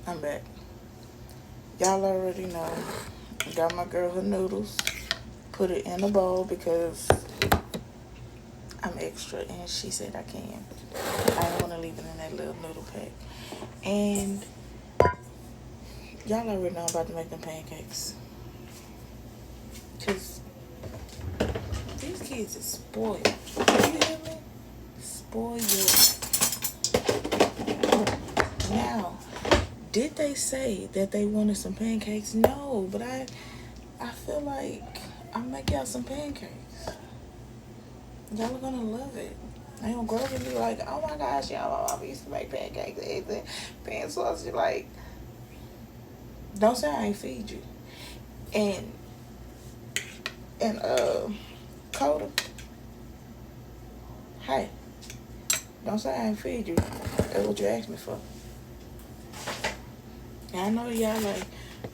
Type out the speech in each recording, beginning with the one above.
I'm back. Y'all already know. Got my girl her noodles. Put it in a bowl because I'm extra and she said I can. I don't want to leave it in that little noodle pack. And y'all already know I'm about to make them pancakes. Because these kids are spoiled. You hear me? Spoiled. Now, did they say that they wanted some pancakes? No, but I feel like I'll make y'all some pancakes. Y'all are gonna love it. I gonna grow up and be like, oh my gosh, y'all, my mom used to make pancakes, eggs, and pan sausage. Like, don't say I ain't feed you. And Coda, hey, don't say I ain't feed you. That's what you asked me for. And I know y'all like,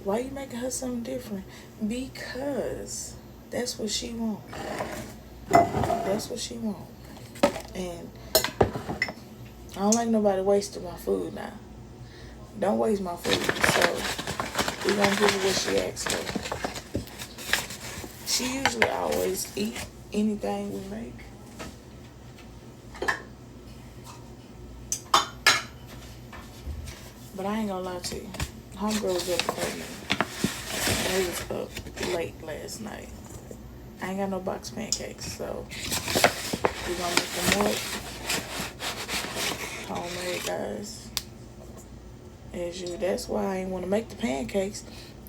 why you making her something different? Because that's what she want. That's what she want. And I don't like nobody wasting my food now. Don't waste my food. So we gonna give her what she asked for. She usually always eat anything we make. But I ain't gonna lie to you. Homegirl was up before me. And they was up late last night. I ain't got no box pancakes, so we gonna make them up. Homemade, guys. As you, that's why I ain't want to make the pancakes.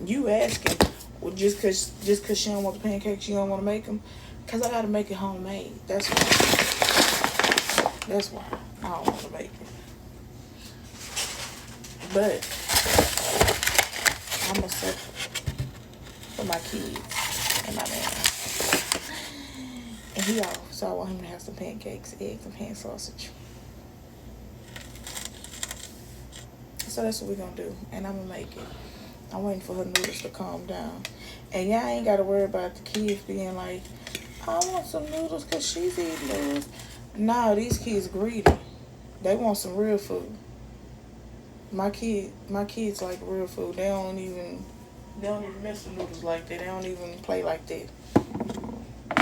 You asking, well, just cause she don't want the pancakes, you don't want to make them. Cause I gotta make it homemade. That's why. That's why I don't want to make it. But I'm a sucker for my kids and my man. And he off, so I want him to have some pancakes, eggs, and pan sausage. So that's what we're gonna do, and I'm gonna make it. I'm waiting for her noodles to calm down. And y'all ain't gotta worry about the kids being like, I want some noodles because she's eating noodles. No, these kids greedy. They want some real food. My kids like real food. They don't even mess with noodles like that. They don't even play like that.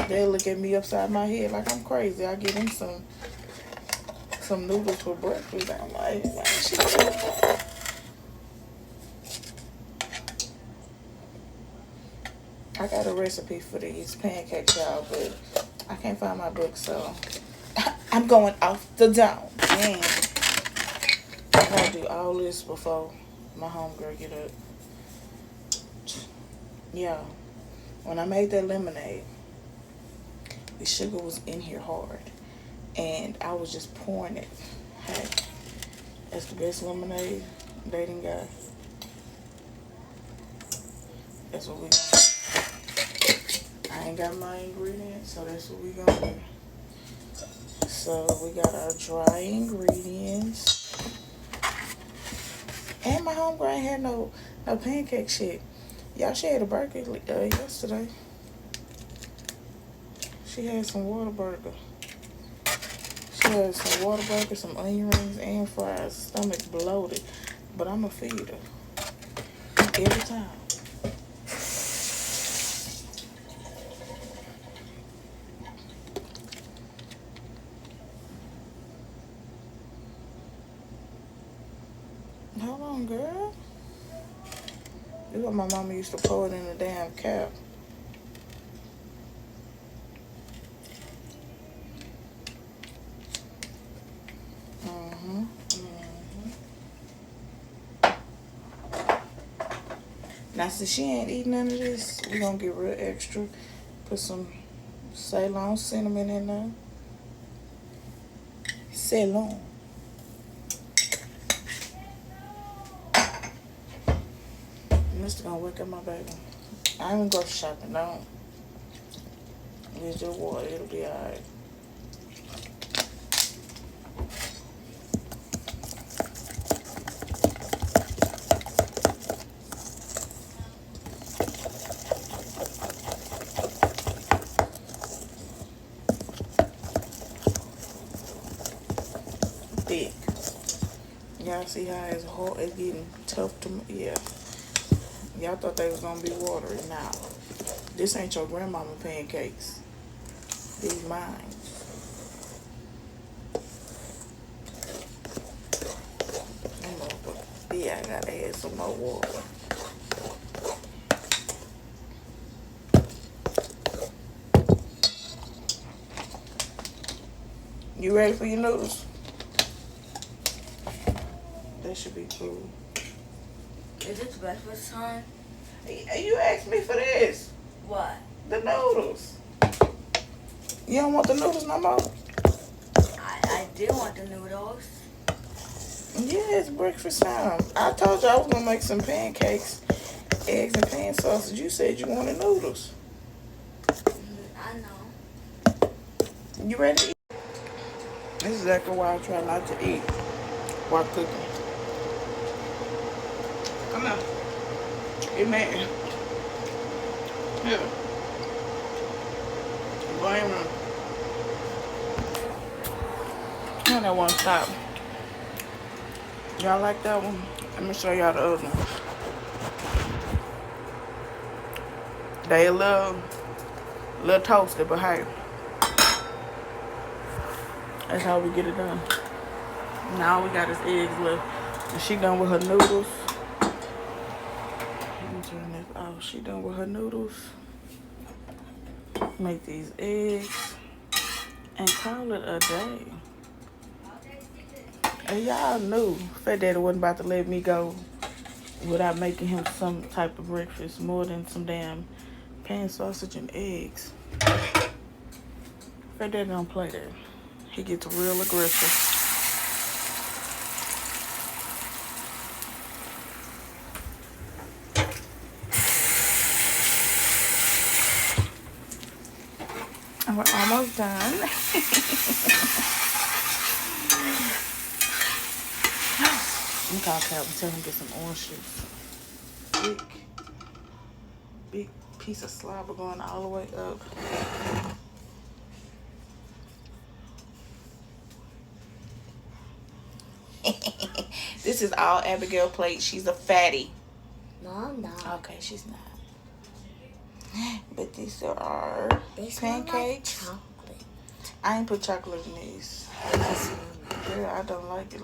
They'll look at me upside my head like I'm crazy. I give them some noodles for breakfast. I'm like, why is she doing that? I got a recipe for these pancakes, y'all, but I can't find my book, so I'm going off the dome. And I gotta do all this before my homegirl get up. Yeah, when I made that lemonade, the sugar was in here hard, and I was just pouring it. Hey, that's the best lemonade they done got. That's what we got. I ain't got my ingredients, so that's what we gonna do. So we got our dry ingredients. And my homegirl ain't had no pancake shit. Y'all, she had a burger yesterday. She had some Whataburger. She had some Whataburger, some onion rings, and fries. Stomach bloated. But I'ma feed her. Every time. Hold on, girl. This is what my mama used to pour it in a damn cap. Now, since she ain't eating none of this, we gonna get real extra. Put some Ceylon cinnamon in there. Ceylon. Mr. gonna wake up my baby. I ain't gonna go shopping, no. Use your water, it'll be alright. Thick. Y'all see how it's hard. It's getting tough to, yeah. Y'all thought they was gonna be watery. Now, this ain't your grandmama pancakes. These mine. Yeah, I gotta add some more water. You ready for your noodles? That should be cool. Is it breakfast time? You asked me for this. What? The noodles. You don't want the noodles no more? I do want the noodles. Yeah, it's breakfast time. I told you I was gonna make some pancakes, eggs and pan sausage. You said you wanted noodles. I know. You ready to eat? This is exactly why I try not to eat while cooking. Come on. Get mad. Here. Blame him. Now that one stop. Y'all like that one? Let me show y'all the other one. They a little toasted, but hey. That's how we get it done. Now we got his eggs left. And she done with her noodles. Let me turn this off. She done with her noodles. Make these eggs. And call it a day. And y'all knew Fat Daddy wasn't about to let me go without making him some type of breakfast more than some damn pan sausage and eggs. Fat Daddy don't play that. He gets real aggressive. And we're almost done. I'm call Calvin, tell him to get some orange juice. Big piece of slobber going all the way up. This is all Abigail plate. She's a fatty. No, I'm not. Okay, she's not. But these are pancakes. Like chocolate. I ain't put chocolate in these. Girl, I don't like it.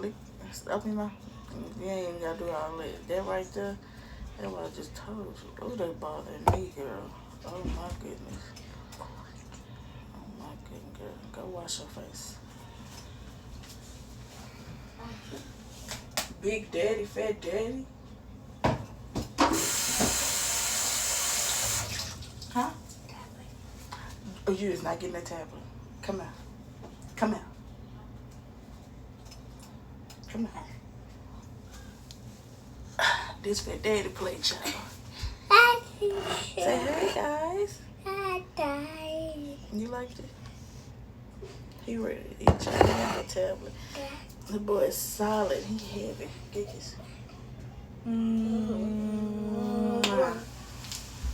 Open your mouth. You ain't even gotta do all that. That right there, that's what I just told you. Oh, they bothering me, girl. Oh my goodness. Oh my goodness, girl. Go wash your face. Big Daddy, Fat Daddy. Huh? Oh, you is not getting that tablet. Come out. Come out. Come out. This Fat Daddy play, child. Say hey, guys. Hi. You liked it? He ready to eat, child. He got the tablet. The boy is solid. He heavy. Get this.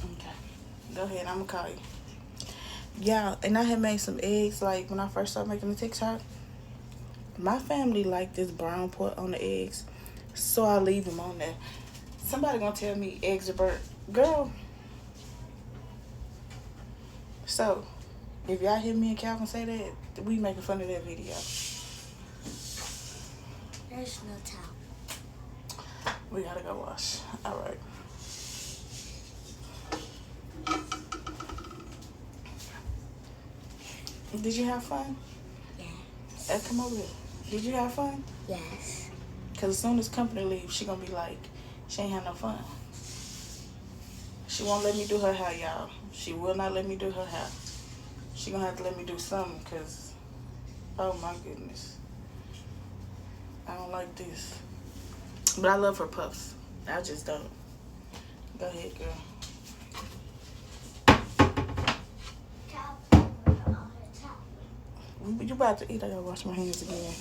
Okay. Go ahead. I'm going to call you. Yeah, and I had made some eggs, like, when I first started making the TikTok. My family liked this brown part on the eggs, so I leave them on there. Somebody gonna tell me eggs are burnt. Girl. So, if y'all hear me and Calvin say that, we making fun of that video. There's no towel. We gotta go wash. Alright. Did you have fun? Yes. Come over here. Did you have fun? Yes. Because as soon as company leaves, she gonna be like, she ain't have no fun. She won't let me do her hair, y'all. She will not let me do her hair. She gonna have to let me do something, because, oh my goodness. I don't like this. But I love her puffs. I just don't. Go ahead, girl. You about to eat? I gotta wash my hands again.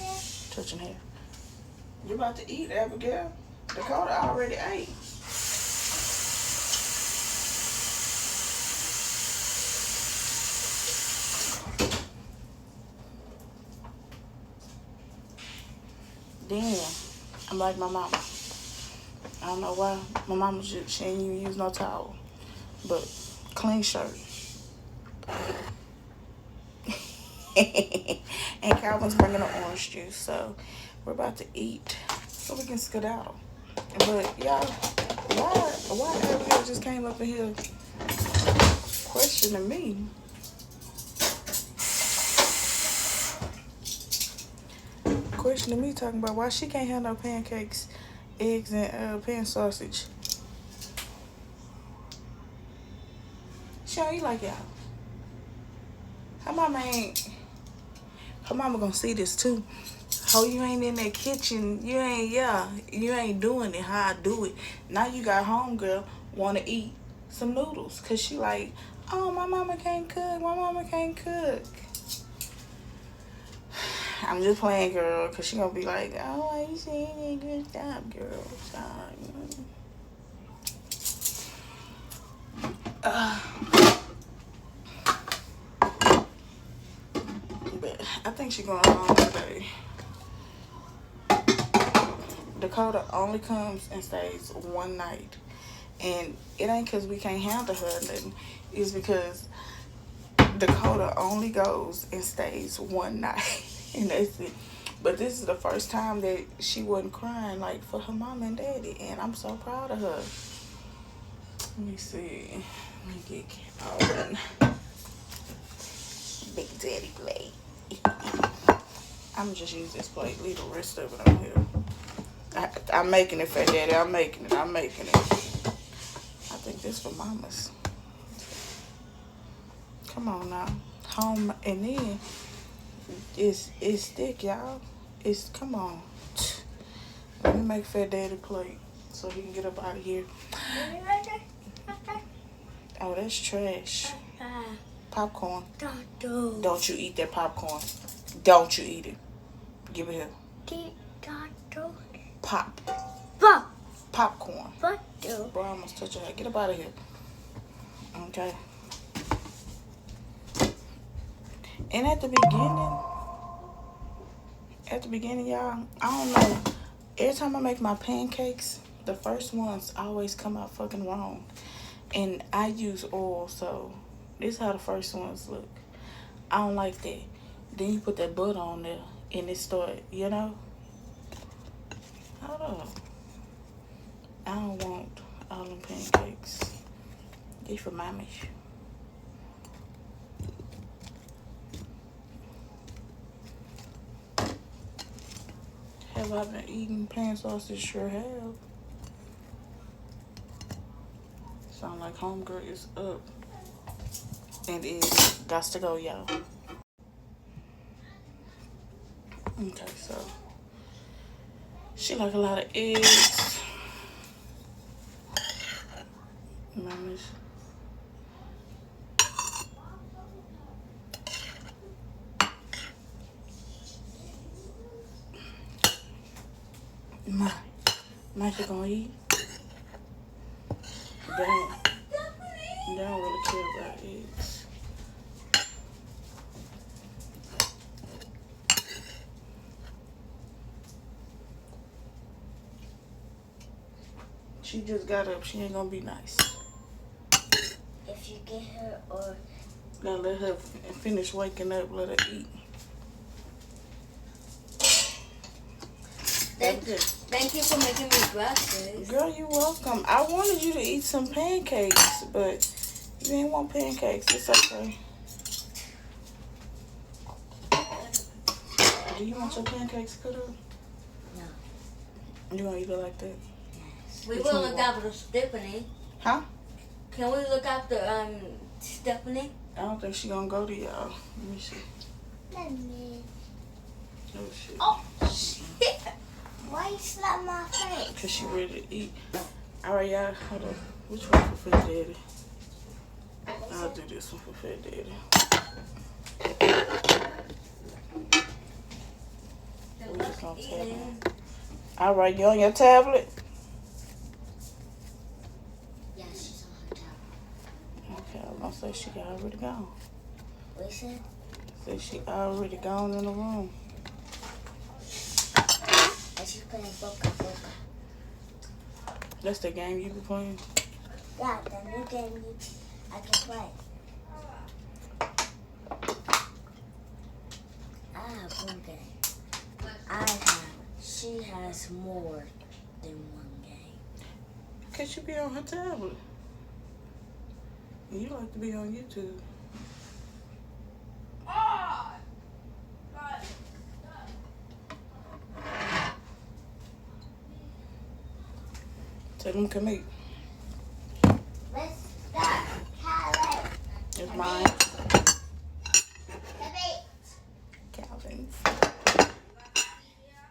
Touching hair. You about to eat, Abigail? Dakota already ate. Then I'm I'm like my mama. I don't know why. My mama, she ain't even use no towel. But clean shirt. And Calvin's bringing the orange juice. So we're about to eat so we can skedaddle. But y'all, why Ariel just came up in here questioning me? Questioning me, talking about why she can't have no pancakes, eggs, and pan sausage. She don't eat like y'all. Her mama gonna see this too. Oh, you ain't in that kitchen. You ain't doing it how I do it. Now you got homegirl wanna eat some noodles. Cause she like, oh, my mama can't cook. My mama can't cook. I'm just playing, girl. Cause she gonna be like, oh, I ain't saying it. Good stop, girl. Stop. But I think she going home today. Dakota only comes and stays one night. And it ain't because we can't handle her or nothing. It's because Dakota only goes and stays one night. And that's it. But this is the first time that she wasn't crying like for her mom and daddy. And I'm so proud of her. Let me see. Let me get Calvin. Big daddy plate. I'm just use this plate. Leave the rest of it on here. I'm making it, Fat Daddy. I'm making it. I think this for mamas. Come on now. Home and then it's thick, y'all. Come on. Let me make Fat Daddy plate so he can get up out of here. Oh, that's trash. Popcorn. Don't you eat that popcorn. Don't you eat it. Give it here. Popcorn. Bro, I almost touch your head. Get up out of here. Okay. And at the beginning, y'all, I don't know. Every time I make my pancakes, the first ones always come out fucking wrong. And I use oil, so this is how the first ones look. I don't like that. Then you put that butter on there, and it start, you know? Hold on. I don't want all them pancakes. These for mommy. Have I been eating pan sausage? Sure have. Sound like homegirl is up. And it's got to go, y'all. Okay, so she like a lot of eggs. Mamas. Micah gonna eat. They don't really care about eggs. She just got up. She ain't gonna be nice. If you get her or... Gotta let her finish waking up. Let her eat. Thank you for making me breakfast. Girl, you're welcome. I wanted you to eat some pancakes, but you ain't want pancakes. It's okay. Do you want your pancakes cut up? No. You gonna eat it like that? We will look after Stephanie. Huh? Can we look after Stephanie? I don't think she gonna go to y'all. Let me see. Let me. Oh shit. Oh shit! Why you slap my face? Cause she ready to eat. Alright, y'all. Hold on. Which one for Fat Daddy? I'll do this one for Fat Daddy. We just gonna tap on. Alright, you on your tablet? Yeah, she's on her tablet. Okay, I'm gonna say she already gone. What you said? Say she already gone in the room. And she's playing Boca Boca. That's the game you be playing? Yeah, the new game I can play. I have one game. She has more than one game. Cause you be on her tablet. And you like to be on YouTube. Tell them come eat. Let's start. Calvin. It's mine. Calvin's.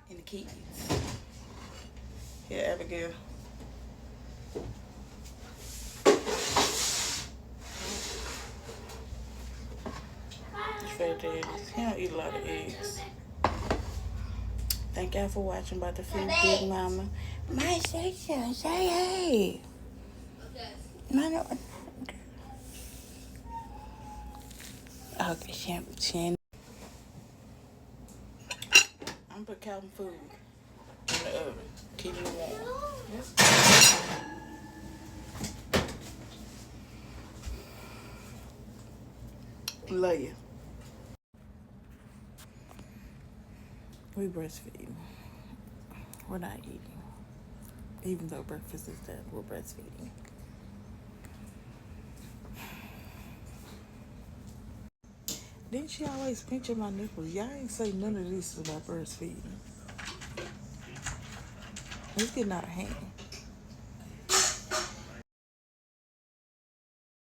And the kids. Here, Abigail. Fat eggs. He don't eat a lot of eggs. Thank y'all for watching About to Feed Big Mama. My section, say hey. No. Okay, Shan. I'm gonna put Calvin food in the oven. Keep it warm. Love you. We breastfeeding. We're not eating. Even though breakfast is done, we're breastfeeding. Didn't she always pinch at my nipples? Y'all ain't say none of this about breastfeeding. It's getting out of hand.